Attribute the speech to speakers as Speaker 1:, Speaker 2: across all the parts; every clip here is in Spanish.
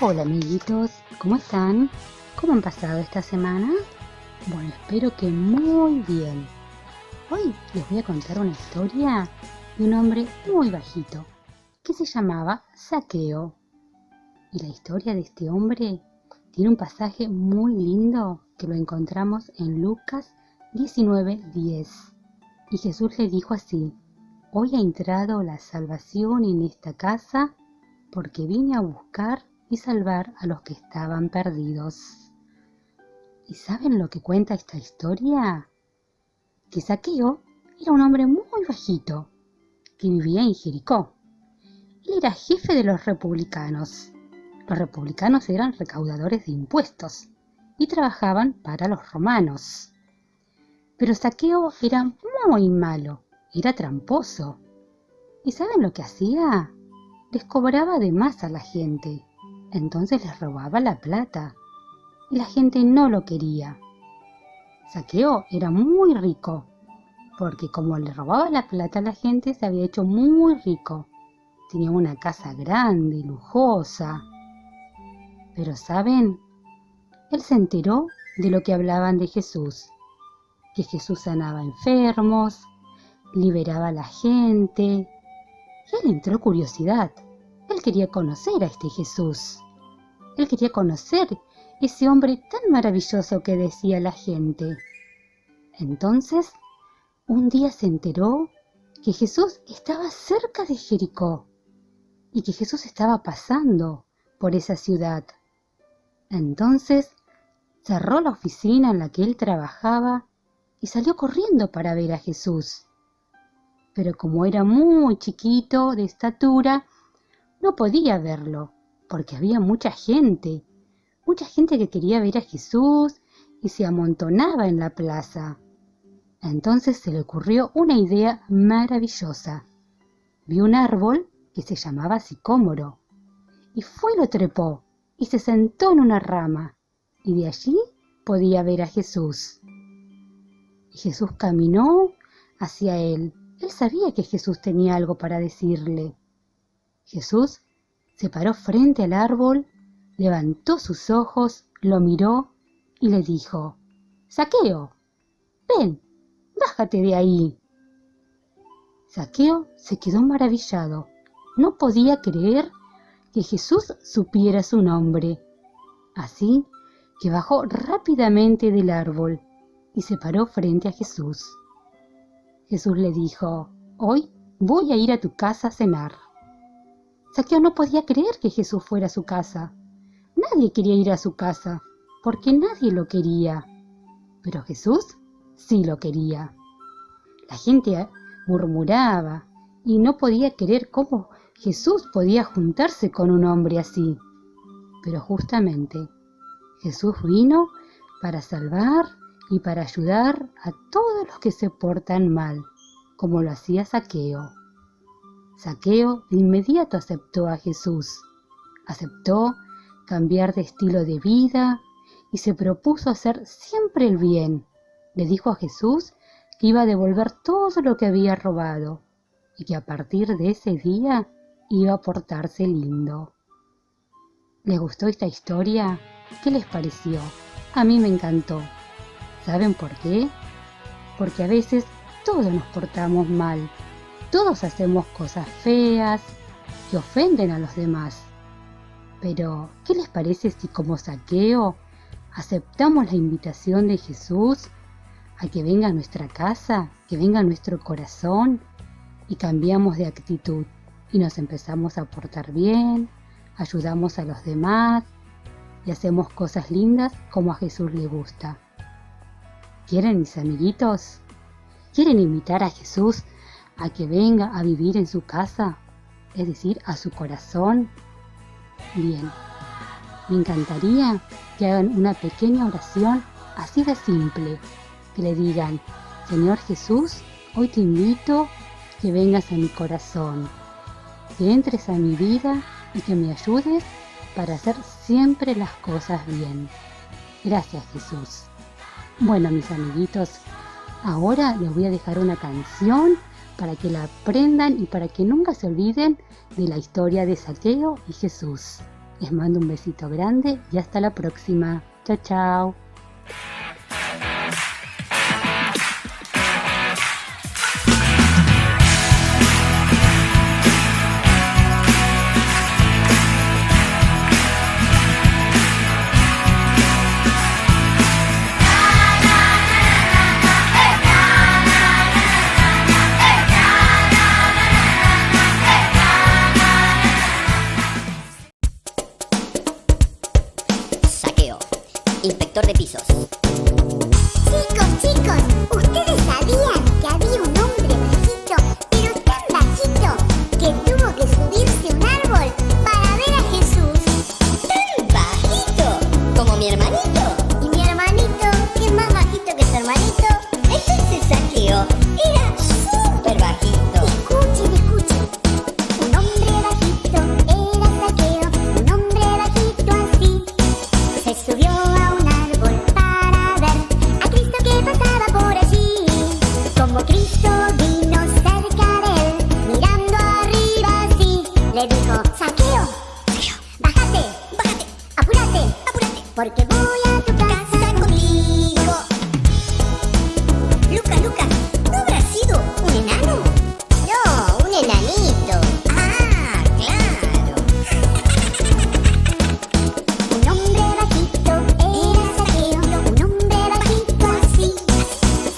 Speaker 1: Hola amiguitos, ¿cómo están? ¿Cómo han pasado esta semana? Bueno, espero que muy bien. Hoy les voy a contar una historia de un hombre muy bajito que se llamaba Zaqueo. Y la historia de este hombre tiene un pasaje muy lindo que lo encontramos en Lucas 19:10. Y Jesús le dijo así: Hoy ha entrado la salvación en esta casa, porque vine a buscar y salvar a los que estaban perdidos. ¿Y saben lo que cuenta esta historia? Que Zaqueo era un hombre muy bajito que vivía en Jericó. Él era jefe de los republicanos. Los republicanos eran recaudadores de impuestos y trabajaban para los romanos. Pero Zaqueo era muy malo, era tramposo. ¿Y saben lo que hacía? Les cobraba de más a la gente. Entonces les robaba la plata y la gente no lo quería. Zaqueo era muy rico, porque como le robaba la plata a la gente se había hecho muy rico. Tenía una casa grande, lujosa. Pero ¿saben? Él se enteró de lo que hablaban de Jesús, que Jesús sanaba enfermos, liberaba a la gente, y él entró curiosidad. Él quería conocer a este Jesús. Él quería conocer ese hombre tan maravilloso que decía la gente. Entonces, un día se enteró que Jesús estaba cerca de Jericó y que Jesús estaba pasando por esa ciudad. Entonces, cerró la oficina en la que él trabajaba y salió corriendo para ver a Jesús. Pero como era muy chiquito de estatura, no podía verlo, porque había mucha gente que quería ver a Jesús y se amontonaba en la plaza. Entonces se le ocurrió una idea maravillosa. Vio un árbol que se llamaba sicómoro, y fue y lo trepó, y se sentó en una rama, y de allí podía ver a Jesús. Y Jesús caminó hacia él. Él sabía que Jesús tenía algo para decirle. Jesús se paró frente al árbol, levantó sus ojos, lo miró y le dijo: Zaqueo, ven, bájate de ahí. Zaqueo se quedó maravillado. No podía creer que Jesús supiera su nombre. Así que bajó rápidamente del árbol y se paró frente a Jesús. Jesús le dijo: Hoy voy a ir a tu casa a cenar. Zaqueo no podía creer que Jesús fuera a su casa. Nadie quería ir a su casa, porque nadie lo quería. Pero Jesús sí lo quería. La gente murmuraba y no podía creer cómo Jesús podía juntarse con un hombre así. Pero justamente Jesús vino para salvar y para ayudar a todos los que se portan mal, como lo hacía Zaqueo. Zaqueo de inmediato aceptó a Jesús, aceptó cambiar de estilo de vida y se propuso hacer siempre el bien. Le dijo a Jesús que iba a devolver todo lo que había robado y que a partir de ese día iba a portarse lindo. ¿Les gustó esta historia? ¿Qué les pareció? A mí me encantó. ¿Saben por qué? Porque a veces todos nos portamos mal. Todos hacemos cosas feas que ofenden a los demás. Pero, ¿qué les parece si como Zaqueo aceptamos la invitación de Jesús a que venga a nuestra casa, que venga a nuestro corazón y cambiamos de actitud y nos empezamos a portar bien, ayudamos a los demás y hacemos cosas lindas como a Jesús le gusta? ¿Quieren, mis amiguitos? ¿Quieren invitar a Jesús a que venga a vivir en su casa? Es decir, a su corazón. Bien, me encantaría que hagan una pequeña oración así de simple, que le digan: Señor Jesús, hoy te invito que vengas a mi corazón, que entres a mi vida y que me ayudes para hacer siempre las cosas bien. Gracias, Jesús. Bueno, mis amiguitos, ahora les voy a dejar una canción para que la aprendan y para que nunca se olviden de la historia de Zaqueo y Jesús. Les mando un besito grande y hasta la próxima. Chao, chao.
Speaker 2: Saqueo, inspector de pisos.
Speaker 3: Chicos, ¿ustedes sabían que había un hombre bajito, pero tan bajito, que tuvo que subirse a un árbol para ver a Jesús?
Speaker 2: ¿Tan bajito como mi hermanito?
Speaker 3: Y mi hermanito, que es más bajito que su hermanito.
Speaker 2: Entonces Saqueo era súper bajito.
Speaker 3: Escuchen. Un hombre bajito era Saqueo, un hombre bajito así. Se subió a un árbol para ver a Cristo que pasaba por allí. Como Cristo vino cerca de él, mirando arriba así, le dijo: Saqueo, bájate, apúrate, porque voy a tu casa contigo.
Speaker 2: Lucas, ¿no habrá sido un enano?
Speaker 3: No, un enanito.
Speaker 2: Ah, claro.
Speaker 3: Un hombre bajito era Saqueo, un hombre bajito así.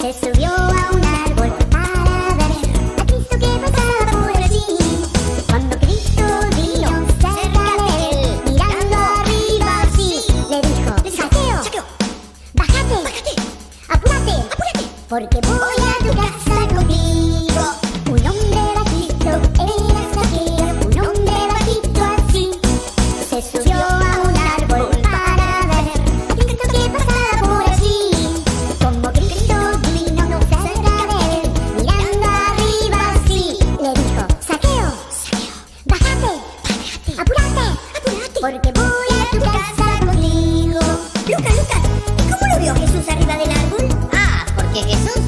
Speaker 3: Se subió a un árbol para ver a Cristo que pasaba por allí. Cuando Cristo vino cerca de él, mirando arriba así, le dijo: Saqueo, bájate, apúrate, porque voy a tu casa contigo. Un hombre bajito era Saqueo, un hombre bajito así. Se subió a un árbol para ver a Cristo que pasaba por allí. Como Cristo vino cerca de él, mirando arriba así, le dijo: Saqueo, bájate, apúrate, porque voy a tu casa contigo.
Speaker 2: Lucas, ¿y cómo lo vio Jesús arriba del árbol? Ah, porque Jesús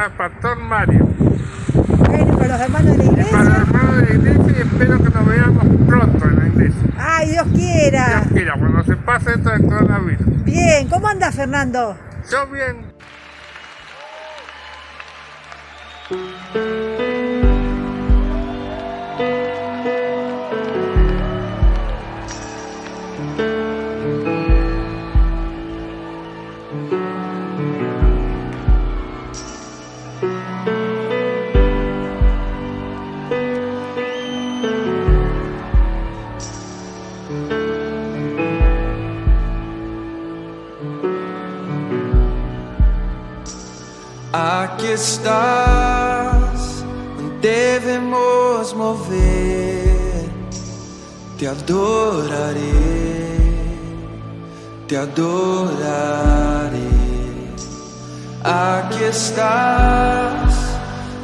Speaker 4: para Pastor Mario.
Speaker 5: Bueno, y para los hermanos de la
Speaker 4: Y para los
Speaker 5: iglesia.
Speaker 4: hermanos de la iglesia, y espero que nos veamos pronto en la iglesia.
Speaker 5: Ay, Dios quiera.
Speaker 4: Dios quiera, cuando se pase esto del coronavirus.
Speaker 5: Bien, ¿cómo anda Fernando?
Speaker 4: Yo bien.
Speaker 6: Aqui estás, devemos mover, te adoraré, te adoraré. Aqui estás,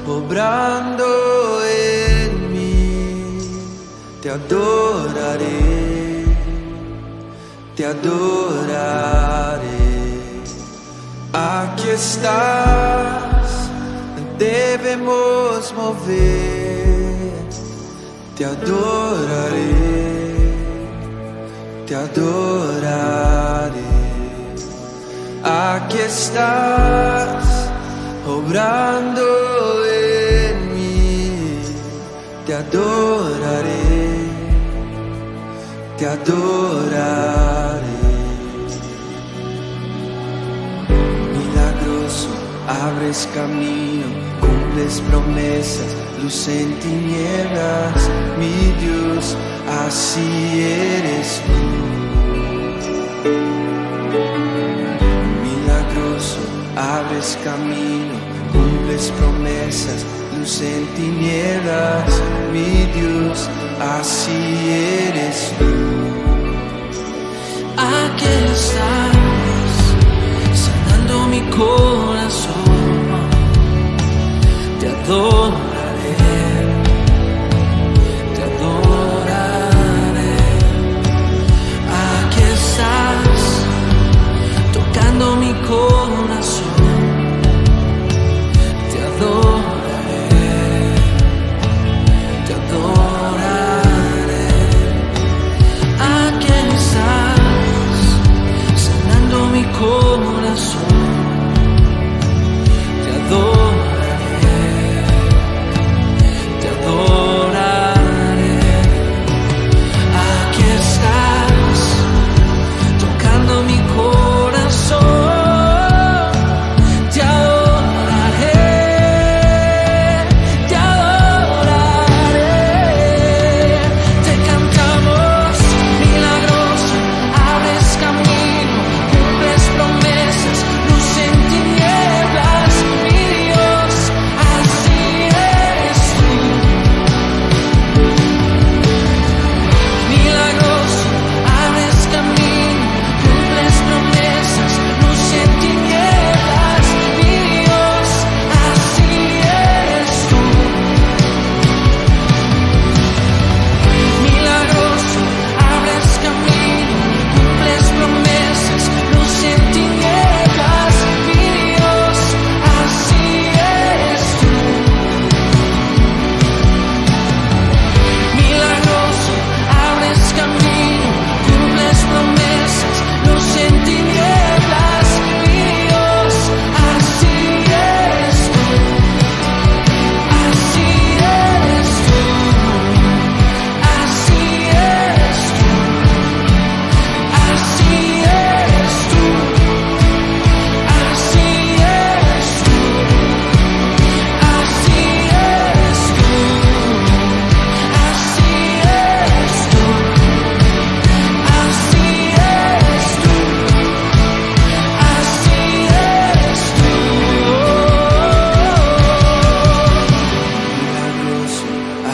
Speaker 6: obrando en mí, te adoraré, te adoraré. Aqui estás, devemos mover, te adoraré, te adoraré. Aqui estás, obrando en mí, te adoraré, te adoraré. Abres camino, cumples promesas, luz en tinieblas, mi Dios, así eres tú. Milagroso, abres camino, cumples promesas, luz en tinieblas, mi Dios, así eres tú. Aquí estás, sanando mi corazón, te adoraré, te adoraré. Aquí estás, tocando mi corazón, te adoraré, te adoraré. Aquí estás, sanando mi corazón, te adoraré, te adoraré. Aquí estás, tocando mi corazón, te adoraré, te adoraré. Te cantamos, milagroso, abres camino, cumples promesas, luz en tinieblas, mi Dios, así eres tú. Milagroso, abres camino, cumples promesas, luz en tinieblas, mi Dios, así eres tú. Milagroso, abres camino, cumples promesas, luz en tinieblas, mi Dios, así eres tú. Milagroso, abres camino, cumples promesas, luz en tinieblas, mi Dios, así eres tú. Así eres tú, así eres tú, así eres tú, así eres tú, así eres tú, así eres tú, así eres tú, así eres tú. Milagroso,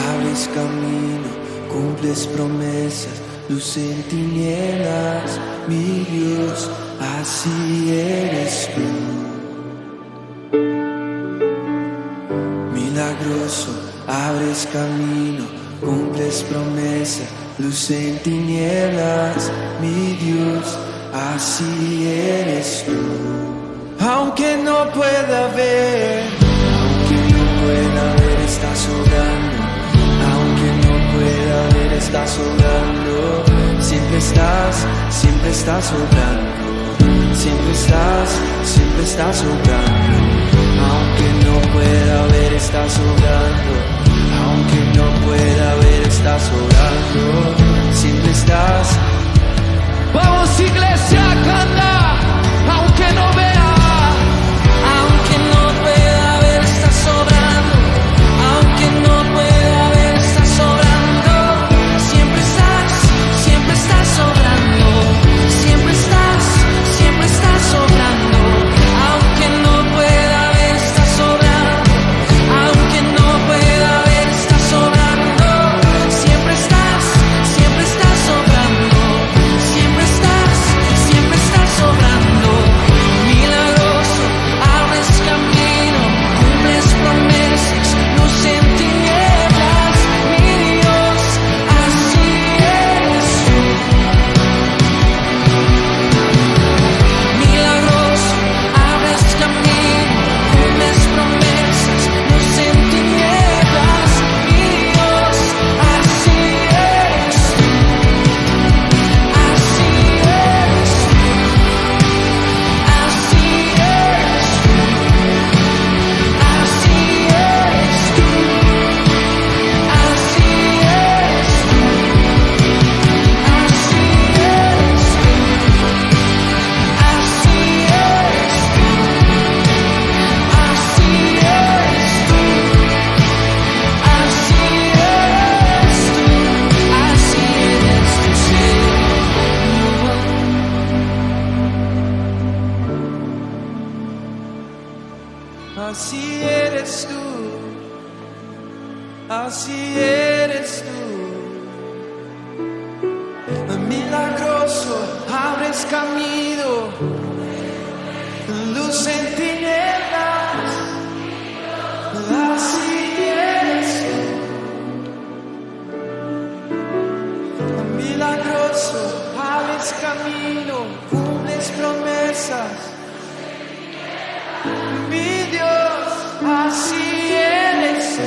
Speaker 6: abres camino, cumples promesas, luz en tinieblas, mi Dios, así eres tú. Milagroso, abres camino, cumples promesas, luz en tinieblas, mi Dios, así eres tú. Aunque no pueda ver, estás sobrando, siempre estás sobrando. Aunque no pueda ver, estás sobrando. Aunque no pueda ver, estás sobrando. Siempre estás. Vamos iglesia, canta. Aunque no vea, aunque no pueda ver, estás sobrando. Aunque no pueda ver, estás sobrando. Siempre estás sobrando. Siempre estás sobrando. Aunque no pueda ver, estás sobrando. Aunque no pueda ver, estás sobrando. Siempre estás sobrando. Siempre estás sobrando. Milagroso, abres camino, cumples promesas, luz en tinieblas. Mi Dios, así eres tú. Milagroso, abres camino, cumples promesas, luz en tinieblas. Mi Dios, así eres tú. Así eres tú. Así eres tú. Así eres tú. Así eres tú. Así eres tú. Así eres tú. Así eres tú. Así eres tú. Así eres tú, Señor. Así eres tú, así eres tú. Milagroso, abres camino, luz en tinieblas. Así eres tú. Milagroso, abres camino, cumples promesas. Mi Dios, así eres tú.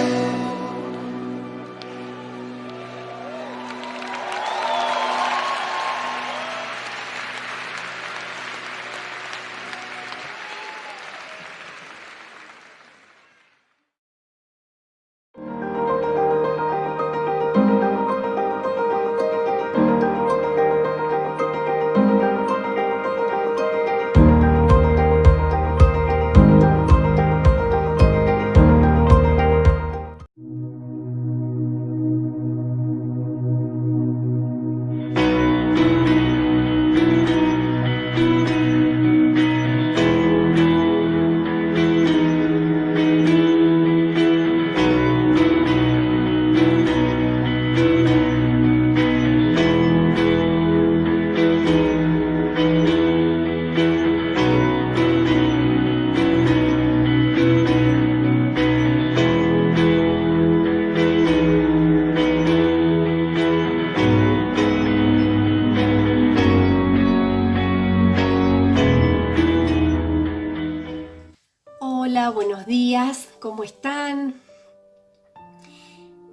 Speaker 7: Hola, buenos días, ¿cómo están?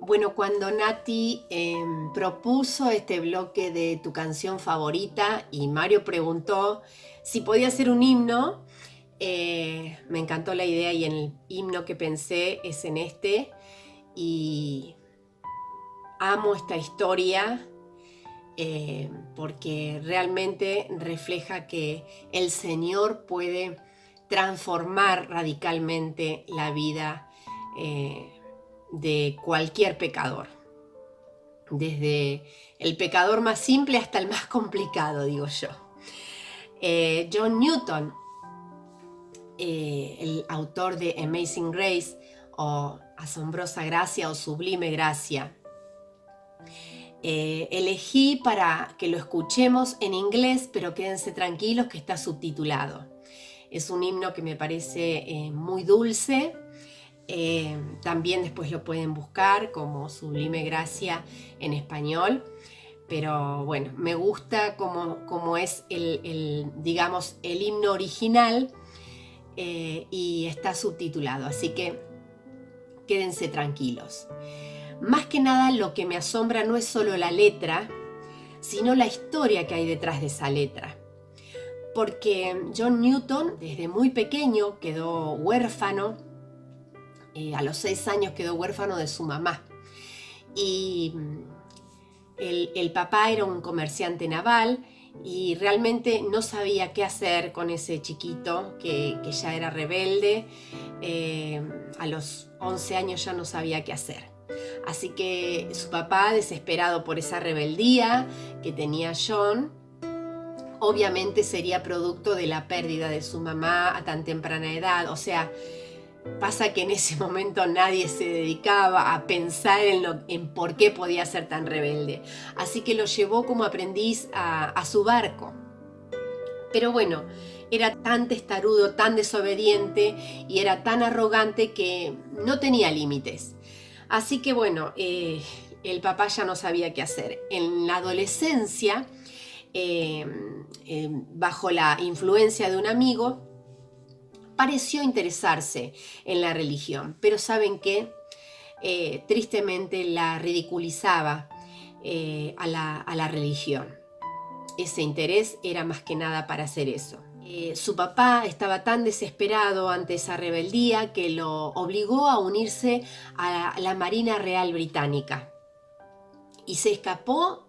Speaker 7: Bueno, cuando Nati propuso este bloque de tu canción favorita y Mario preguntó si podía hacer un himno, me encantó la idea y en el himno que pensé es en este y amo esta historia porque realmente refleja que el Señor puede transformar radicalmente la vida de cualquier pecador, desde el pecador más simple hasta el más complicado, digo yo. John Newton, el autor de Amazing Grace o Asombrosa Gracia o Sublime Gracia, elegí para que lo escuchemos en inglés, pero quédense tranquilos que está subtitulado. Es un himno que me parece muy dulce. También después lo pueden buscar como Sublime Gracia en español. Pero bueno, me gusta como es digamos, el himno original y está subtitulado. Así que quédense tranquilos. Más que nada lo que me asombra no es solo la letra, sino la historia que hay detrás de esa letra. porque John Newton desde muy pequeño quedó huérfano, a los 6 años quedó huérfano de su mamá. Y el papá era un comerciante naval y realmente no sabía qué hacer con ese chiquito que ya era rebelde. A los 11 años ya no sabía qué hacer. Así que su papá, desesperado por esa rebeldía que tenía John, obviamente sería producto de la pérdida de su mamá a tan temprana edad. O sea, pasa que en ese momento nadie se dedicaba a pensar en por qué podía ser tan rebelde. Así que lo llevó como aprendiz a su barco. Pero bueno, era tan testarudo, tan desobediente y era tan arrogante que no tenía límites. Así que bueno, el papá ya no sabía qué hacer. En la adolescencia, bajo la influencia de un amigo, pareció interesarse en la religión, pero ¿saben qué? Tristemente la ridiculizaba a la religión. Ese interés era más que nada para hacer eso. Su papá estaba tan desesperado ante esa rebeldía que lo obligó a unirse a la Marina Real Británica y se escapó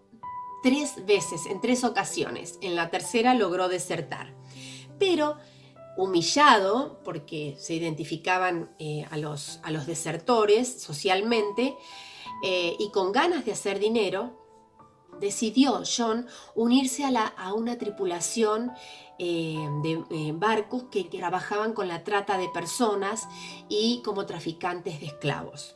Speaker 7: 3 veces, en 3 ocasiones. En la tercera logró desertar, pero humillado porque se identificaban a los desertores socialmente y con ganas de hacer dinero, decidió John unirse a una tripulación de barcos que trabajaban con la trata de personas y como traficantes de esclavos.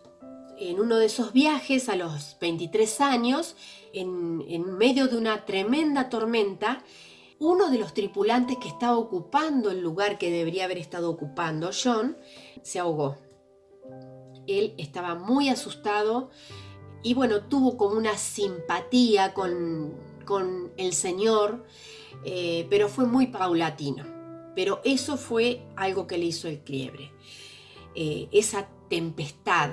Speaker 7: En uno de esos viajes, a los 23 años, en medio de una tremenda tormenta, uno de los tripulantes que estaba ocupando el lugar que debería haber estado ocupando John se ahogó. Él estaba muy asustado y bueno, tuvo como una simpatía con el Señor, pero fue muy paulatino. Pero eso fue algo que le hizo el quiebre. Esa tempestad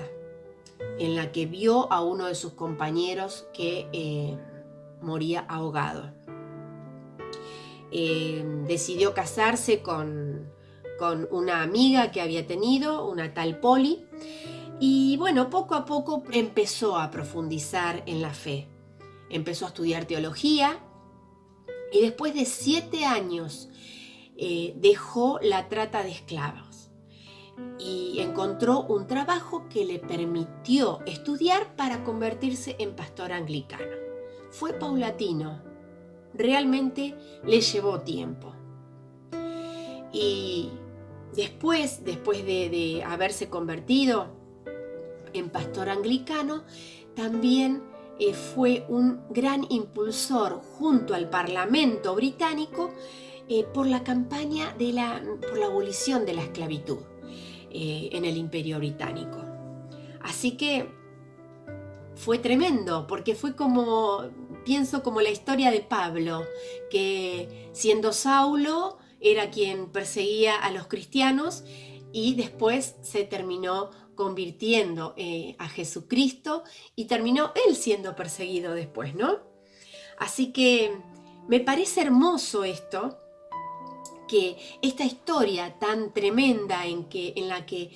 Speaker 7: en la que vio a uno de sus compañeros que moría ahogado. Decidió casarse con una amiga que había tenido, una tal Polly, y bueno, poco a poco empezó a profundizar en la fe. Empezó a estudiar teología y después de 7 años dejó la trata de esclavos y encontró un trabajo que le permitió estudiar para convertirse en pastor anglicano. Fue paulatino, realmente le llevó tiempo. Y después de haberse convertido en pastor anglicano, también fue un gran impulsor junto al Parlamento británico por la campaña por la abolición de la esclavitud en el Imperio Británico. Así que fue tremendo, porque fue pienso como la historia de Pablo, que siendo Saulo era quien perseguía a los cristianos y después se terminó convirtiendo a Jesucristo y terminó él siendo perseguido después, ¿no? Así que me parece hermoso esto, que esta historia tan tremenda en la que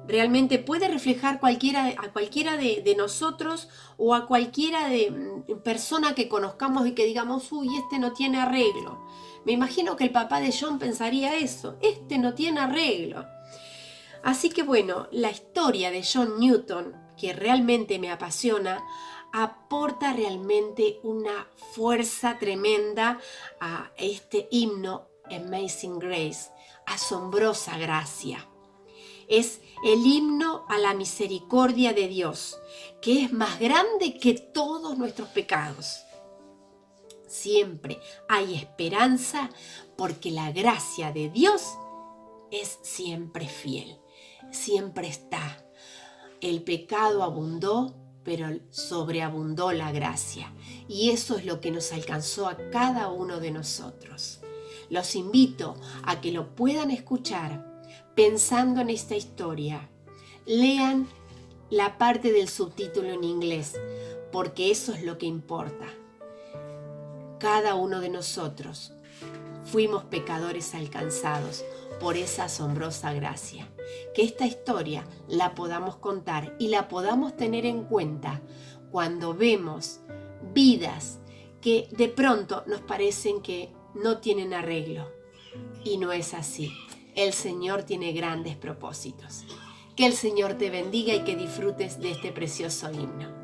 Speaker 7: realmente puede reflejar a cualquiera de nosotros o a cualquiera persona que conozcamos y que digamos, uy, este no tiene arreglo. Me imagino que el papá de John pensaría eso, este no tiene arreglo. Así que bueno, la historia de John Newton, que realmente me apasiona, aporta realmente una fuerza tremenda a este himno Amazing Grace, asombrosa gracia. Es el himno a la misericordia de Dios, que es más grande que todos nuestros pecados. Siempre hay esperanza porque la gracia de Dios es siempre fiel, siempre está. El pecado abundó, pero sobreabundó la gracia. Y eso es lo que nos alcanzó a cada uno de nosotros. Los invito a que lo puedan escuchar pensando en esta historia. Lean la parte del subtítulo en inglés, porque eso es lo que importa. Cada uno de nosotros fuimos pecadores alcanzados por esa asombrosa gracia. Que esta historia la podamos contar y la podamos tener en cuenta cuando vemos vidas que de pronto nos parecen que no tienen arreglo. Y no es así. El Señor tiene grandes propósitos. Que el Señor te bendiga y que disfrutes de este precioso himno.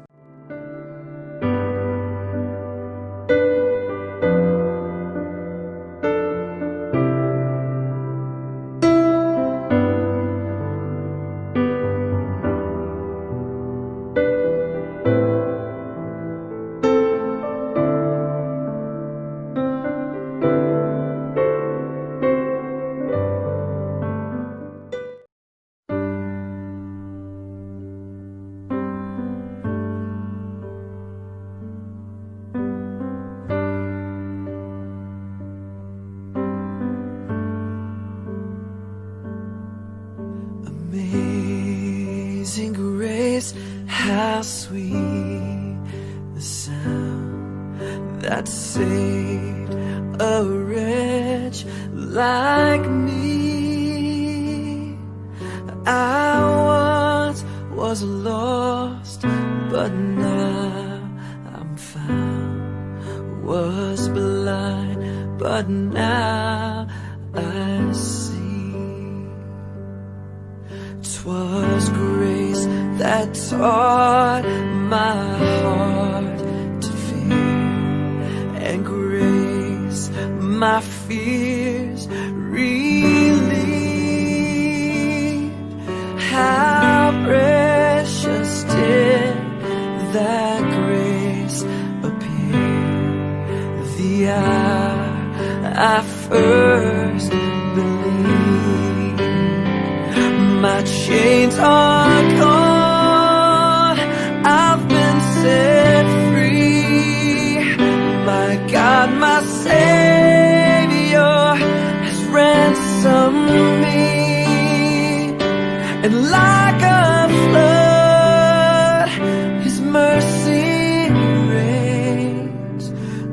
Speaker 6: Amazing grace, how sweet the sound that saved a wretch like me. I once was lost, but now I'm found. Was blind, but now I see. 'Twas grace that taught my heart to fear, and grace my fears relieved. How precious did that grace appear the hour I first believed. My chains are gone, I've been set free. My God, my Savior has ransomed me. And like a flood, His mercy reigns.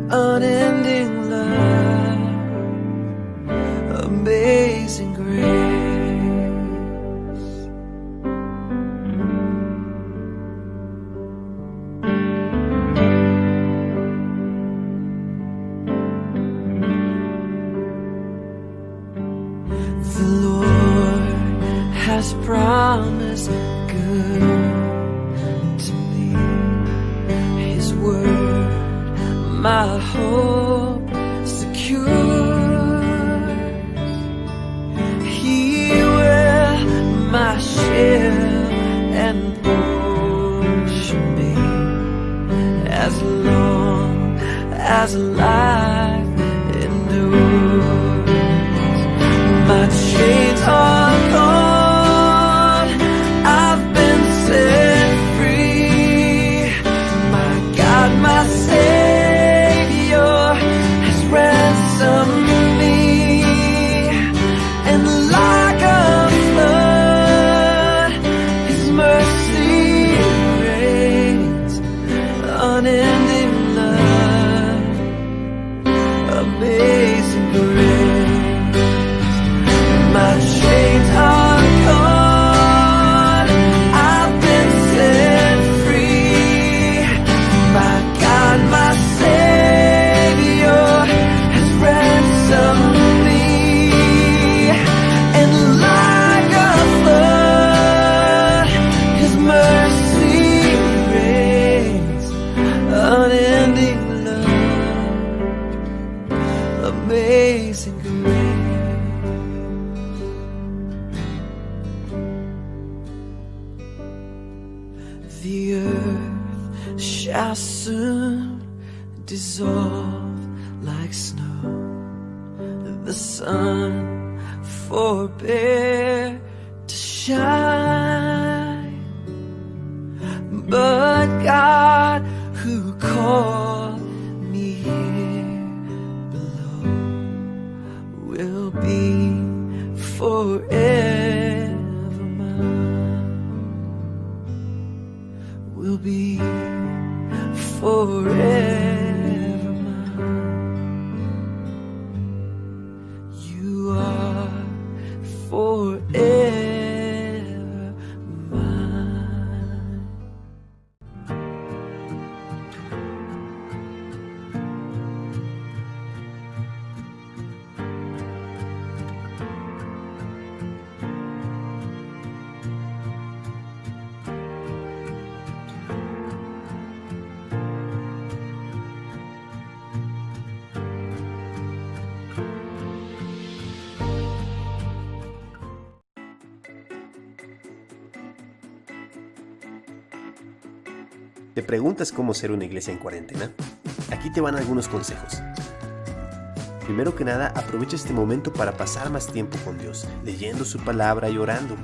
Speaker 6: Unending love, amazing grace. The Lord has promised good to me. His word, my hope secure. He will my shield and portion me, as long as life endures. My chains are gone, I've been set free. My God, my Savior has ransomed me. And like a flood, His mercy reigns. Unending love, amazing grace. My chains are gone, I've been set free. My God, my Savior has ransomed me. And like a flood, His mercy reigns. Unending love, amazing grace. The earth shall soon dissolve like snow. The sun forbear to shine. But God, who called me here below, will be forever mine. Will be forever mine.
Speaker 8: ¿Te preguntas cómo ser una iglesia en cuarentena? Aquí te van algunos consejos. Primero que nada, aprovecha este momento para pasar más tiempo con Dios, leyendo su palabra y orando.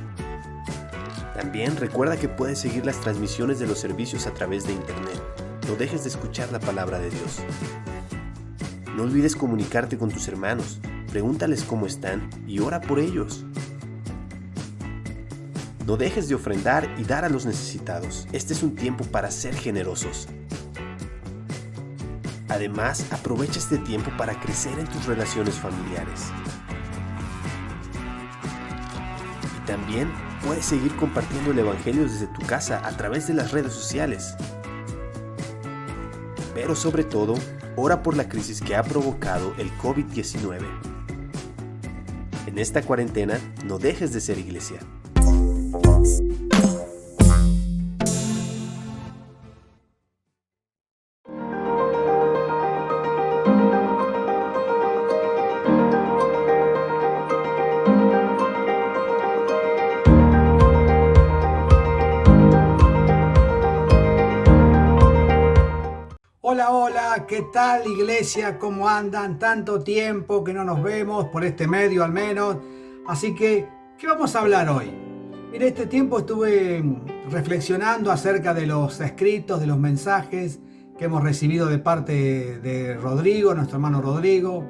Speaker 8: También recuerda que puedes seguir las transmisiones de los servicios a través de internet. No dejes de escuchar la palabra de Dios. No olvides comunicarte con tus hermanos, pregúntales cómo están y ora por ellos. No dejes de ofrendar y dar a los necesitados. Este es un tiempo para ser generosos. Además, aprovecha este tiempo para crecer en tus relaciones familiares. Y también puedes seguir compartiendo el Evangelio desde tu casa a través de las redes sociales. Pero sobre todo, ora por la crisis que ha provocado el COVID-19. En esta cuarentena, no dejes de ser iglesia.
Speaker 9: Hola, hola, ¿qué tal iglesia? ¿Cómo andan? Tanto tiempo que no nos vemos, por este medio al menos. Así que, ¿qué vamos a hablar hoy? Mire, este tiempo estuve reflexionando acerca de los escritos, de los mensajes que hemos recibido de parte de Rodrigo, nuestro hermano Rodrigo.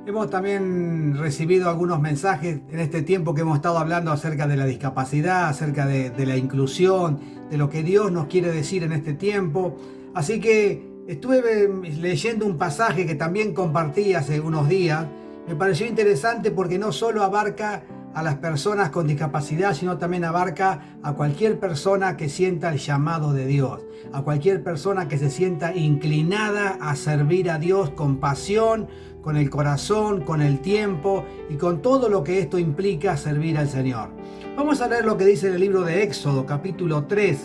Speaker 9: Hemos también recibido algunos mensajes en este tiempo que hemos estado hablando acerca de la discapacidad, acerca de la inclusión, de lo que Dios nos quiere decir en este tiempo. Así que estuve leyendo un pasaje que también compartí hace unos días. Me pareció interesante porque no solo abarca a las personas con discapacidad, sino también abarca a cualquier persona que sienta el llamado de Dios, a cualquier persona que se sienta inclinada a servir a Dios con pasión, con el corazón, con el tiempo y con todo lo que esto implica servir al Señor. Vamos a leer lo que dice en el libro de Éxodo, capítulo 3,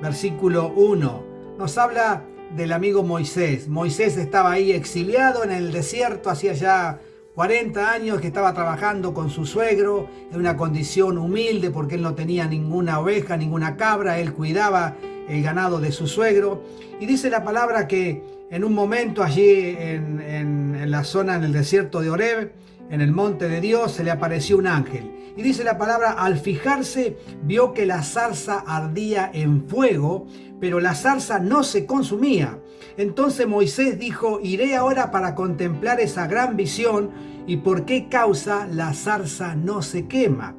Speaker 9: versículo 1. Nos habla del amigo Moisés. Moisés estaba ahí exiliado en el desierto, hacía ya 40 años que estaba trabajando con su suegro en una condición humilde porque él no tenía ninguna oveja, ninguna cabra, él cuidaba el ganado de su suegro. Y dice la palabra que en un momento allí en la zona, en el desierto de Horeb, en el monte de Dios, se le apareció un ángel. Y dice la palabra, al fijarse vio que la zarza ardía en fuego, pero la zarza no se consumía. Entonces Moisés dijo, iré ahora para contemplar esa gran visión y por qué causa la zarza no se quema.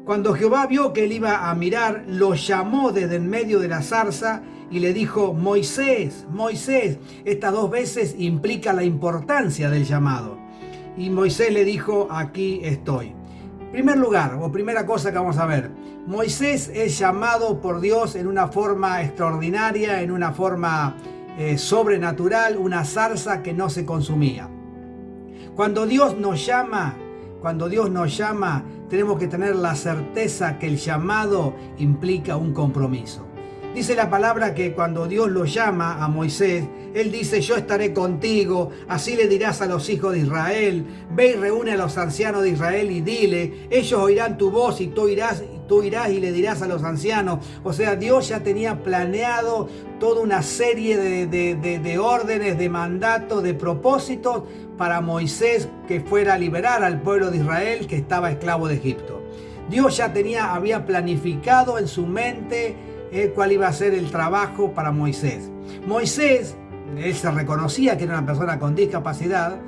Speaker 9: Cuando Jehová vio que él iba a mirar, lo llamó desde en medio de la zarza y le dijo, Moisés, Moisés. Estas dos veces implica la importancia del llamado. Y Moisés le dijo, aquí estoy. Primer lugar, o primera cosa que vamos a ver, Moisés es llamado por Dios en una forma extraordinaria, en una forma sobrenatural, una zarza que no se consumía. Cuando Dios nos llama, tenemos que tener la certeza que el llamado implica un compromiso. Dice la palabra que cuando Dios lo llama a Moisés, Él dice, yo estaré contigo, así le dirás a los hijos de Israel, ve y reúne a los ancianos de Israel y dile, ellos oirán tu voz y tú irás y le dirás a los ancianos. O sea, Dios ya tenía planeado toda una serie de órdenes, de mandatos, de propósitos para Moisés que fuera a liberar al pueblo de Israel que estaba esclavo de Egipto. Dios ya había planificado en su mente cuál iba a ser el trabajo para Moisés. Moisés, él se reconocía que era una persona con discapacidad.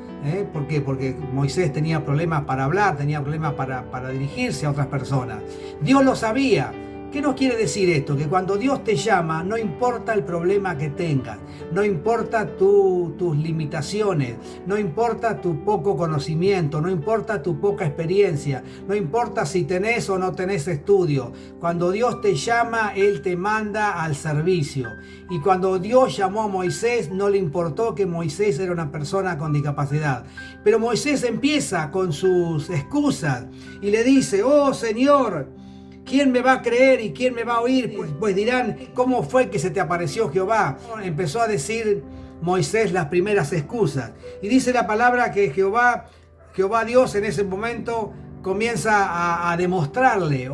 Speaker 9: ¿Por qué? Porque Moisés tenía problemas para hablar, tenía problemas para dirigirse a otras personas. Dios lo sabía. ¿Qué nos quiere decir esto? Que cuando Dios te llama, no importa el problema que tengas, no importa tus limitaciones, no importa tu poco conocimiento, no importa tu poca experiencia, no importa si tenés o no tenés estudio. Cuando Dios te llama, Él te manda al servicio. Y cuando Dios llamó a Moisés, no le importó que Moisés era una persona con discapacidad. Pero Moisés empieza con sus excusas y le dice, oh Señor, ¿quién me va a creer y quién me va a oír? Pues dirán, ¿cómo fue que se te apareció Jehová? Empezó a decir Moisés las primeras excusas. Y dice la palabra que Jehová Dios en ese momento comienza a demostrarle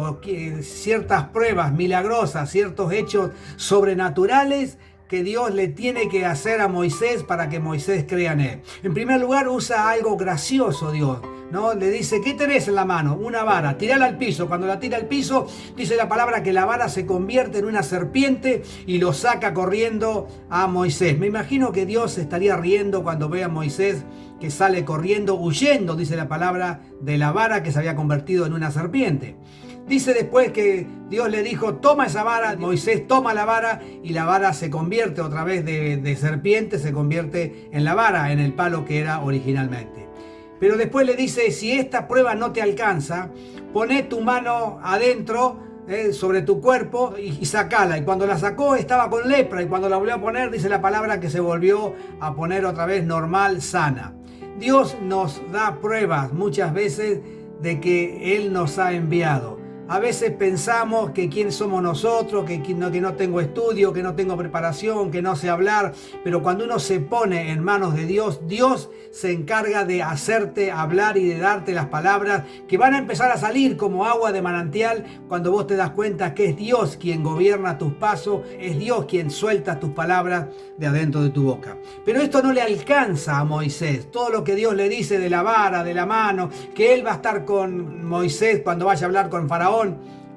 Speaker 9: ciertas pruebas milagrosas, ciertos hechos sobrenaturales que Dios le tiene que hacer a Moisés para que Moisés crea en él. En primer lugar, usa algo gracioso Dios, ¿no? Le dice, ¿qué tenés en la mano? Una vara, tirala al piso. Cuando la tira al piso, dice la palabra que la vara se convierte en una serpiente y lo saca corriendo a Moisés. Me imagino que Dios se estaría riendo cuando ve a Moisés que sale corriendo, huyendo, dice la palabra, de la vara que se había convertido en una serpiente. Dice después que Dios le dijo, toma esa vara. Moisés toma la vara y la vara se convierte otra vez de serpiente, se convierte en la vara, en el palo que era originalmente. Pero después le dice, si esta prueba no te alcanza, poné tu mano adentro sobre tu cuerpo y sacala. Y cuando la sacó estaba con lepra, y cuando la volvió a poner, dice la palabra que se volvió a poner otra vez normal, sana. Dios nos da pruebas muchas veces de que Él nos ha enviado. A veces pensamos que quién somos nosotros, que no tengo estudio, que no tengo preparación, que no sé hablar. Pero cuando uno se pone en manos de Dios, Dios se encarga de hacerte hablar y de darte las palabras que van a empezar a salir como agua de manantial cuando vos te das cuenta que es Dios quien gobierna tus pasos, es Dios quien suelta tus palabras de adentro de tu boca. Pero esto no le alcanza a Moisés. Todo lo que Dios le dice de la vara, de la mano, que Él va a estar con Moisés cuando vaya a hablar con Faraón,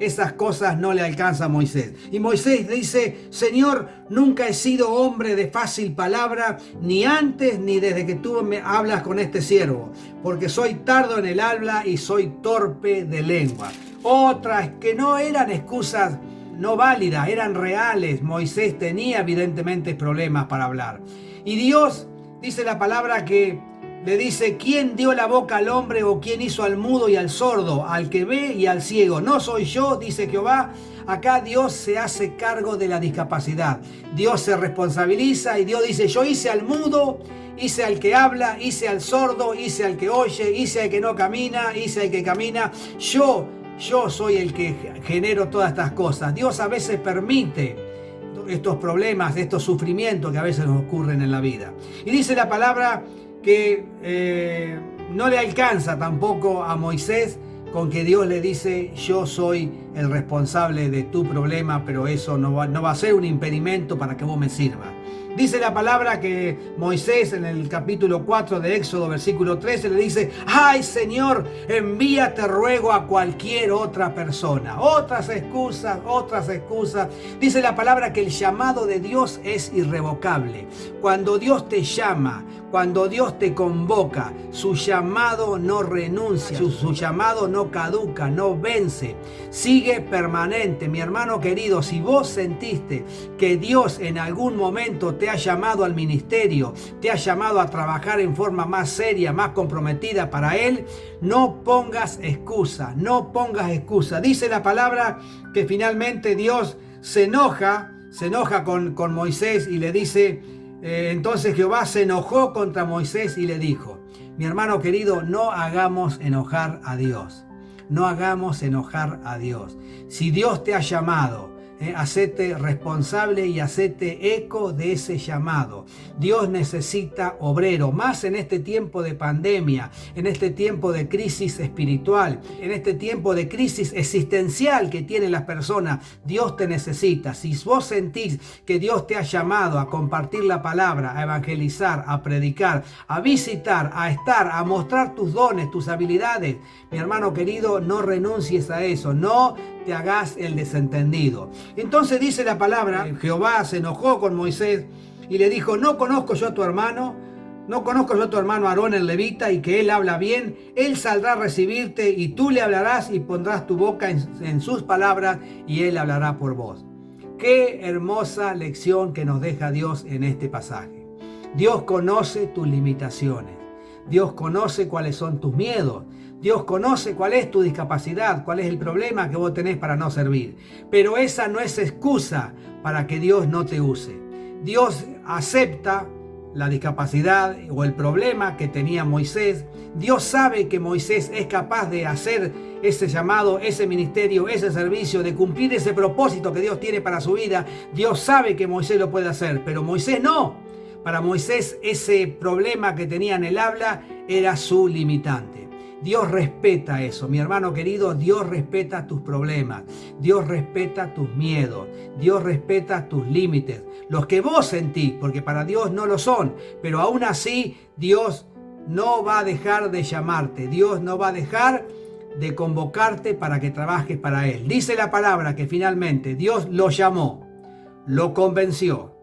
Speaker 9: esas cosas no le alcanza a Moisés. Y Moisés dice, Señor, nunca he sido hombre de fácil palabra, ni antes ni desde que tú me hablas con este siervo, porque soy tardo en el habla y soy torpe de lengua. Otras que no eran excusas no válidas, eran reales. Moisés tenía evidentemente problemas para hablar. Y Dios, dice la palabra que le dice, ¿quién dio la boca al hombre o quién hizo al mudo y al sordo, al que ve y al ciego? No soy yo, dice Jehová. Acá Dios se hace cargo de la discapacidad. Dios se responsabiliza y Dios dice, yo hice al mudo, hice al que habla, hice al sordo, hice al que oye, hice al que no camina, hice al que camina. Yo soy el que genero todas estas cosas. Dios a veces permite estos problemas, estos sufrimientos que a veces nos ocurren en la vida. Y dice la palabra que no le alcanza tampoco a Moisés con que Dios le dice, yo soy el responsable de tu problema, pero eso no va a ser un impedimento para que vos me sirvas. Dice la palabra que Moisés en el capítulo 4 de Éxodo, versículo 13, le dice, ¡ay, Señor, envíate ruego a cualquier otra persona! Otras excusas. Dice la palabra que el llamado de Dios es irrevocable. Cuando Dios te llama, cuando Dios te convoca, su llamado no renuncia, su llamado no caduca, no vence, sigue permanente. Mi hermano querido, si vos sentiste que Dios en algún momento te ha llamado al ministerio, te ha llamado a trabajar en forma más seria, más comprometida para Él, no pongas excusa, no pongas excusa. Dice la palabra que finalmente Dios se enoja con Moisés y le dice, entonces Jehová se enojó contra Moisés y le dijo, mi hermano querido, no hagamos enojar a Dios, no hagamos enojar a Dios. Si Dios te ha llamado, hacete responsable y hacete eco de ese llamado. Dios necesita obrero, más en este tiempo de pandemia, en este tiempo de crisis espiritual, en este tiempo de crisis existencial que tienen las personas. Dios te necesita. Si vos sentís que Dios te ha llamado a compartir la palabra, a evangelizar, a predicar, a visitar, a estar, a mostrar tus dones, tus habilidades, mi hermano querido, no renuncies a eso, no te hagas el desentendido. Entonces dice la palabra, Jehová se enojó con Moisés y le dijo, ¿no conozco yo a tu hermano? ¿No conozco yo a tu hermano Aarón el levita y que él habla bien? Él saldrá a recibirte y tú le hablarás y pondrás tu boca en sus palabras y él hablará por vos. Qué hermosa lección que nos deja Dios en este pasaje. Dios conoce tus limitaciones. Dios conoce cuáles son tus miedos. Dios conoce cuál es tu discapacidad, cuál es el problema que vos tenés para no servir. Pero esa no es excusa para que Dios no te use. Dios acepta la discapacidad o el problema que tenía Moisés. Dios sabe que Moisés es capaz de hacer ese llamado, ese ministerio, ese servicio, de cumplir ese propósito que Dios tiene para su vida. Dios sabe que Moisés lo puede hacer, pero Moisés no. Para Moisés ese problema que tenía en el habla era su limitante. Dios respeta eso, mi hermano querido. Dios respeta tus problemas, Dios respeta tus miedos, Dios respeta tus límites, los que vos sentís, porque para Dios no lo son, pero aún así Dios no va a dejar de llamarte, Dios no va a dejar de convocarte para que trabajes para Él. Dice la palabra que finalmente Dios lo llamó, lo convenció.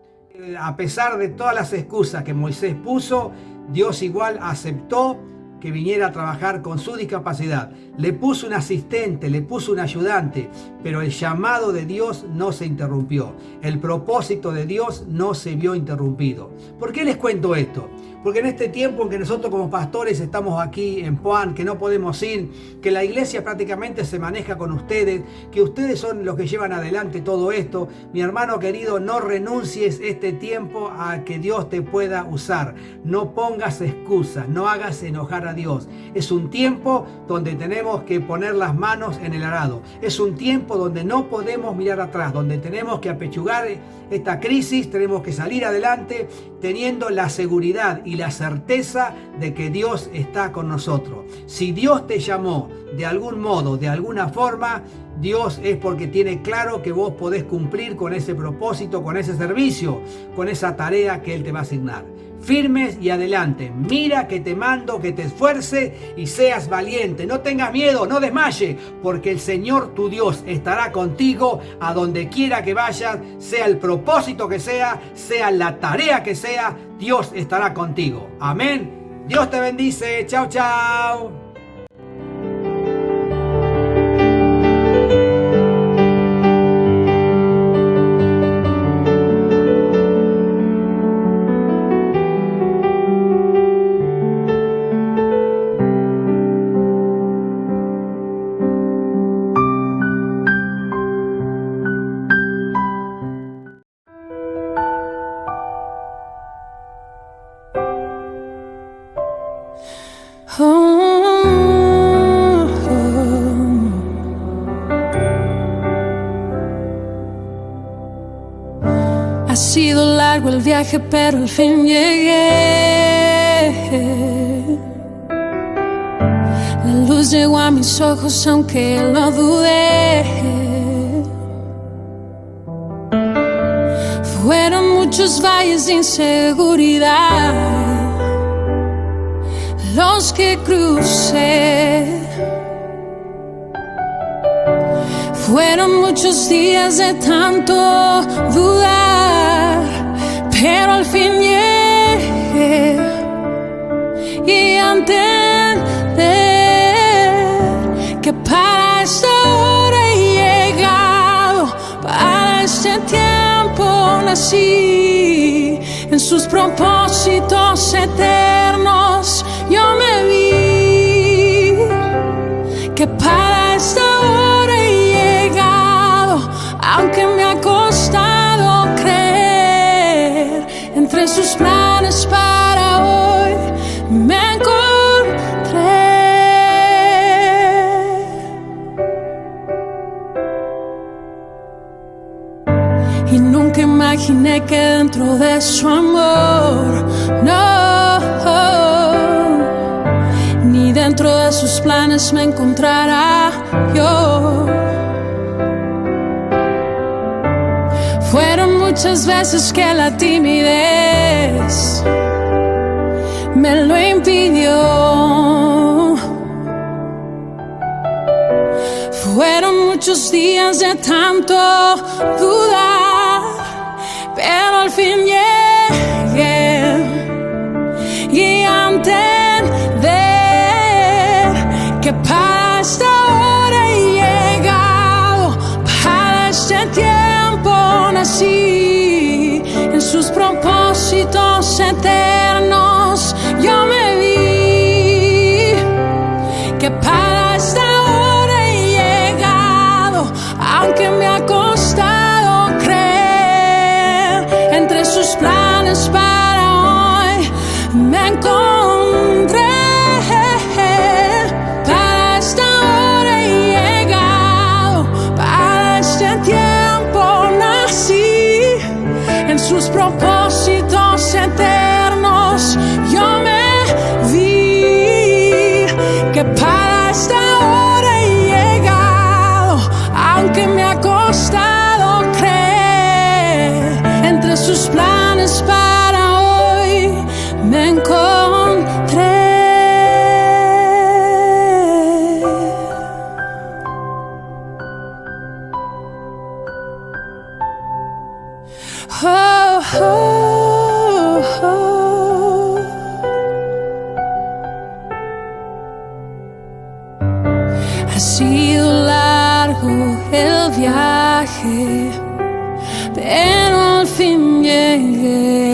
Speaker 9: A pesar de todas las excusas que Moisés puso, Dios igual aceptó que viniera a trabajar con su discapacidad. Le puso un asistente, le puso un ayudante, pero el llamado de Dios no se interrumpió. El propósito de Dios no se vio interrumpido. ¿Por qué les cuento esto? Porque en este tiempo en que nosotros como pastores estamos aquí en Puan, que no podemos ir, que la iglesia prácticamente se maneja con ustedes, que ustedes son los que llevan adelante todo esto, mi hermano querido, no renuncies este tiempo a que Dios te pueda usar. No pongas excusas, no hagas enojar a Dios. Es un tiempo donde tenemos que poner las manos en el arado. Es un tiempo donde no podemos mirar atrás, donde tenemos que apechugar esta crisis, tenemos que salir adelante teniendo la seguridad y la certeza de que Dios está con nosotros. Si Dios te llamó de algún modo, de alguna forma, Dios es porque tiene claro que vos podés cumplir con ese propósito, con ese servicio, con esa tarea que Él te va a asignar. Firmes y adelante. Mira que te mando que te esfuerces y seas valiente. No tengas miedo, no desmayes, porque el Señor tu Dios estará contigo a donde quiera que vayas, sea el propósito que sea la tarea que sea, Dios estará contigo. Amén. Dios te bendice. Chao, chao.
Speaker 6: Ha sido largo el viaje, pero al fin llegué. La luz llegó a mis ojos, aunque lo dudé. Fueron muchos valles de inseguridad los que crucé. Fueron muchos días de tanto dudar, pero al fin llegué y a entender que para esta hora he llegado, para este tiempo nací. En sus propósitos eternos yo me vi, que para esta hora he llegado, aunque me ha costado creer. Entre sus planes para hoy me encontré. Y nunca imaginé que dentro de su amor, no, ni dentro de sus planes me encontrará yo. Fueron muchas veces que la timidez me lo impidió. Fueron muchos días de tanto dudar, pero al fin llegué y a entender que para esta hora he llegado, para este tiempo nací. En sus propósitos eternos yo me vi, que para esta hora he llegado, aunque me ha costado creer. Entre sus planes para hoy me encontré. Para esta hora he llegado, para este tiempo nací. En sus propósitos eternos yo me vi, que para tus planes para hoy me encontré. Oh, oh, oh. Ha sido largo el viaje, pero al fin llegué.